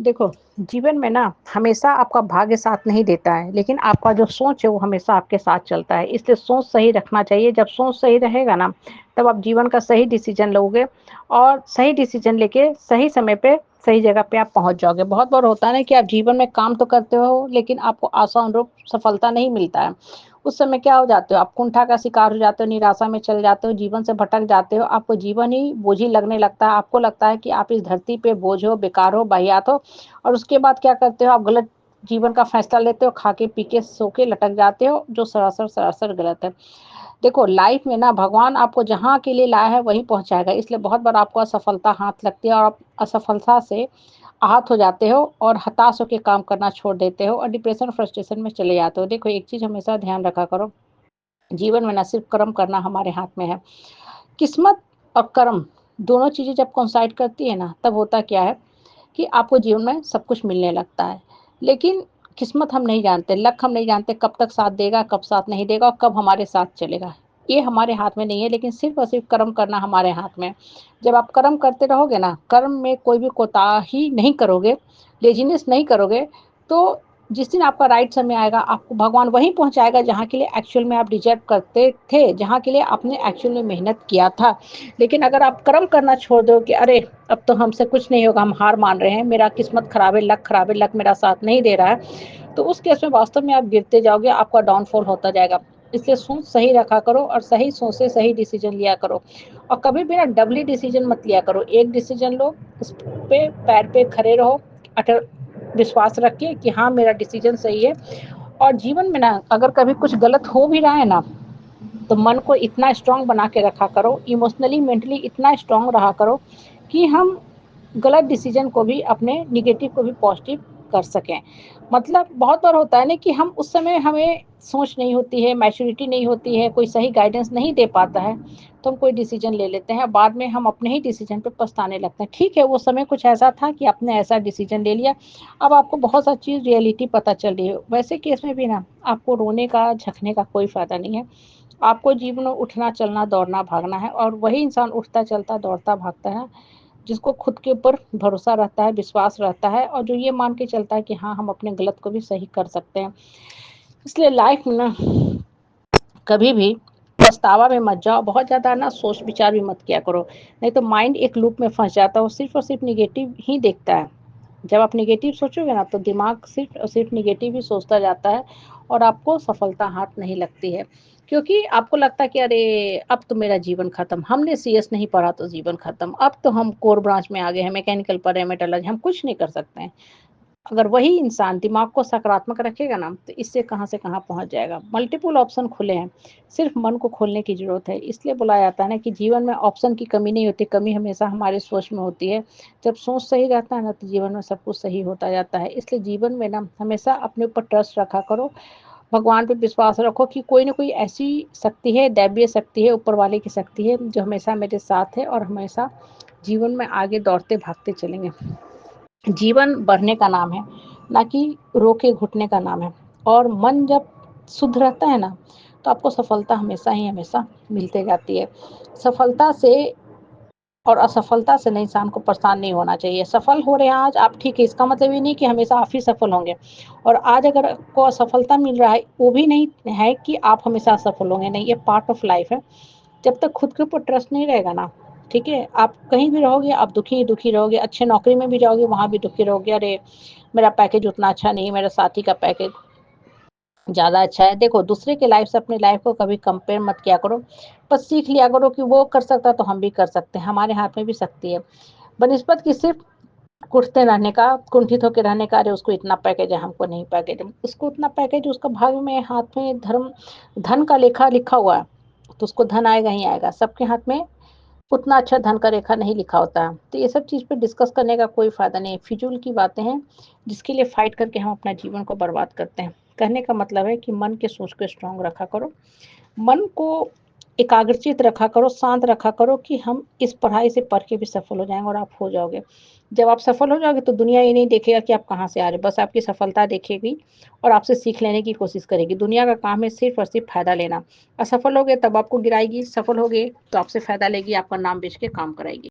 देखो, जीवन में ना हमेशा आपका भाग्य साथ नहीं देता है, लेकिन आपका जो सोच है वो हमेशा आपके साथ चलता है। इसलिए सोच सही रखना चाहिए। जब सोच सही रहेगा ना, तब आप जीवन का सही डिसीज़न लोगे और सही डिसीज़न लेके सही समय पे, सही जगह पे आप पहुँच जाओगे। बहुत बार होता है ना कि आप जीवन में काम तो करते हो, लेकिन आपको आशानुरूप सफलता नहीं मिलता है। उस समय क्या हो जाते हो, आप कुंठा का शिकार हो जाते हो, निराशा में चले जाते हो, जीवन से भटक जाते हो, आपको जीवन ही बोझिल लगने लगता है, आपको लगता है कि आप इस धरती पे बोझ हो, बेकार हो, वाहियात हो। और उसके बाद क्या करते हो, आप गलत जीवन का फैसला लेते हो, खा के पी के सो के लटक जाते हो, जो सरासर सरासर गलत है। देखो, लाइफ में ना भगवान आपको जहाँ के लिए लाया है वहीं पहुँचाएगा, इसलिए बहुत बार आपको असफलता हाथ लगती है और आप असफलता से आहत हो जाते हो और हताश होके काम करना छोड़ देते हो और डिप्रेशन, फ्रस्ट्रेशन में चले जाते हो। देखो, एक चीज़ हमेशा ध्यान रखा करो, जीवन में ना सिर्फ कर्म करना हमारे हाथ में है। किस्मत और कर्म दोनों चीज़ें जब कोइंसाइड करती है ना, तब होता क्या है कि आपको जीवन में सब कुछ मिलने लगता है। लेकिन किस्मत हम नहीं जानते, लक हम नहीं जानते कब तक साथ देगा, कब साथ नहीं देगा और कब हमारे साथ चलेगा। ये हमारे हाथ में नहीं है, लेकिन सिर्फ़ और सिर्फ़ कर्म करना हमारे हाथ में है। जब आप कर्म करते रहोगे ना, कर्म में कोई भी कोताही नहीं करोगे, लेज़ीनेस नहीं करोगे, तो जिस दिन आपका राइट समय आएगा, आपको भगवान वहीं पहुँचाएगा जहाँ के लिए एक्चुअल में आप डिज़र्व करते थे, जहाँ के लिए आपने एक्चुअल में मेहनत किया था। लेकिन अगर आप कर्म करना छोड़ दो कि अरे! अब तो हमसे कुछ नहीं होगा, हम हार मान रहे हैं, मेरा किस्मत खराब है, लक मेरा साथ नहीं दे रहा है, तो उस केस में वास्तव में आप गिरते जाओगे, आपका डाउनफॉल होता जाएगा। इसलिए सोच सही रखा करो और सही सोच से सही डिसीज़न लिया करो और कभी भी ना डबली डिसीज़न मत लिया करो। एक डिसीज़न लो, उस पे पैर पे खड़े रहो, अटल विश्वास रख के कि हाँ, मेरा डिसीज़न सही है। और जीवन में ना अगर कभी कुछ गलत हो भी रहा है ना, तो मन को इतना स्ट्रॉन्ग बना के रखा करो, इमोशनली, मेंटली इतना स्ट्रॉन्ग रहा करो कि हम गलत डिसीजन को भी, अपने नेगेटिव को भी पॉजिटिव कर सकें। मतलब बहुत बार होता है ना कि हम उस समय हमें सोच नहीं होती है, मैच्योरिटी नहीं होती है, कोई सही गाइडेंस नहीं दे पाता है, तो हम कोई डिसीजन ले लेते हैं, बाद में हम अपने ही डिसीजन पे पछताने लगते हैं। ठीक है, वो समय कुछ ऐसा था कि आपने ऐसा डिसीजन ले लिया, अब आपको बहुत सारी चीज़ रियलिटी पता चल रही है। वैसे केस में भी ना आपको रोने का, झकने का कोई फ़ायदा नहीं है। आपको जीवन में उठना, चलना, दौड़ना, भागना है और वही इंसान उठता, चलता, दौड़ता, भागता है जिसको खुद के ऊपर भरोसा रहता है, विश्वास रहता है और जो ये मान के चलता है कि हाँ, हम अपने गलत को भी सही कर सकते हैं। इसलिए लाइफ में ना कभी भी पछतावा में मत जाओ, बहुत ज़्यादा ना सोच विचार भी मत किया करो, नहीं तो माइंड एक लूप में फँस जाता है, वो सिर्फ़ और सिर्फ़ नेगेटिव ही देखता है। जब आप नेगेटिव सोचोगे ना, तो दिमाग सिर्फ़ और सिर्फ़ नेगेटिव ही सोचता जाता है और आपको सफलता हाथ नहीं लगती है। क्योंकि आपको लगता है कि अरे! अब तो मेरा जीवन खत्म, हमने सीएस नहीं पढ़ा तो जीवन खत्म, अब तो हम कोर ब्रांच में आ गए हैं, मैकेनिकल पढ़े हैं, मेटलर्जी, हम कुछ नहीं कर सकते हैं। अगर वही इंसान दिमाग को सकारात्मक रखेगा ना, तो इससे कहाँ से कहाँ पहुँच जाएगा। मल्टीपल ऑप्शन खुले हैं, सिर्फ़ मन को खोलने की ज़रूरत है। इसलिए बोला जाता है ना कि जीवन में ऑप्शन की कमी नहीं होती, कमी हमेशा हमारी सोच में होती है। जब सोच सही रहता है ना, तो जीवन में सब कुछ सही होता जाता है। इसलिए जीवन में ना हमेशा अपने ऊपर ट्रस्ट रखा करो, भगवान पे विश्वास रखो कि कोई न कोई ऐसी शक्ति है, दैवीय शक्ति है, ऊपर वाले की शक्ति है, जो हमेशा मेरे साथ है और हमेशा जीवन में आगे दौड़ते भागते चलेंगे। जीवन बढ़ने का नाम है, ना कि रो के घुटने का नाम है। और मन जब शुद्ध रहता है ना, तो आपको सफलता हमेशा ही हमेशा मिलते जाती है। सफलता से और असफलता से ना इंसान को परेशान नहीं होना चाहिए। सफल हो रहे हैं आज आप, ठीक है, इसका मतलब ये नहीं कि हमेशा आप ही सफल होंगे। और आज अगर आपको असफलता मिल रहा है, वो भी नहीं है कि आप हमेशा असफल होंगे, नहीं, ये पार्ट ऑफ लाइफ है। जब तक खुद के ऊपर ट्रस्ट नहीं रहेगा ना, ठीक है, आप कहीं भी रहोगे, आप दुखी ही दुखी रहोगे, अच्छे नौकरी में भी जाओगे, वहाँ भी दुखी रहोगे, अरे! मेरा पैकेज उतना अच्छा नहीं है, मेरे साथी का पैकेज ज़्यादा अच्छा है। देखो, दूसरे के लाइफ से अपनी लाइफ को कभी कंपेयर मत किया करो, बस सीख लिया करो कि वो कर सकता है तो हम भी कर सकते हैं, हमारे हाथ में भी शक्ति है। बनिस्बत कि सिर्फ़ कुटते रहने का, कुंठित होके रहने का, अरे उसको इतना पैकेज है, हमको नहीं पैकेज है। उसको उतना पैकेज, उसका भाग्य में, हाथ में धन का लेखा लिखा हुआ है, तो उसको धन आएगा ही आएगा। सबके हाथ में उतना अच्छा धन का रेखा नहीं लिखा होता है। तो ये सब चीज़ पे डिस्कस करने का कोई फ़ायदा नहीं है, फिज़ूल की बातें हैं, जिसके लिए फ़ाइट करके हम अपना जीवन को बर्बाद करते हैं। कहने का मतलब है कि मन के सोच को स्ट्रॉन्ग रखा करो, मन को एकाग्रचित रखा करो, शांत रखा करो कि हम इस पढ़ाई से पढ़ के भी सफल हो जाएँगे और आप हो जाओगे। जब आप सफल हो जाओगे तो दुनिया ये नहीं देखेगा कि आप कहाँ से आ रहे हो, बस आपकी सफलता देखेगी और आपसे सीख लेने की कोशिश करेगी। दुनिया का काम है सिर्फ़ और सिर्फ़ फ़ायदा लेना। असफल हो गए तब आपको गिराएगी, सफल हो गए तो आपसे फ़ायदा लेगी, आपका नाम बेच के काम कराएगी।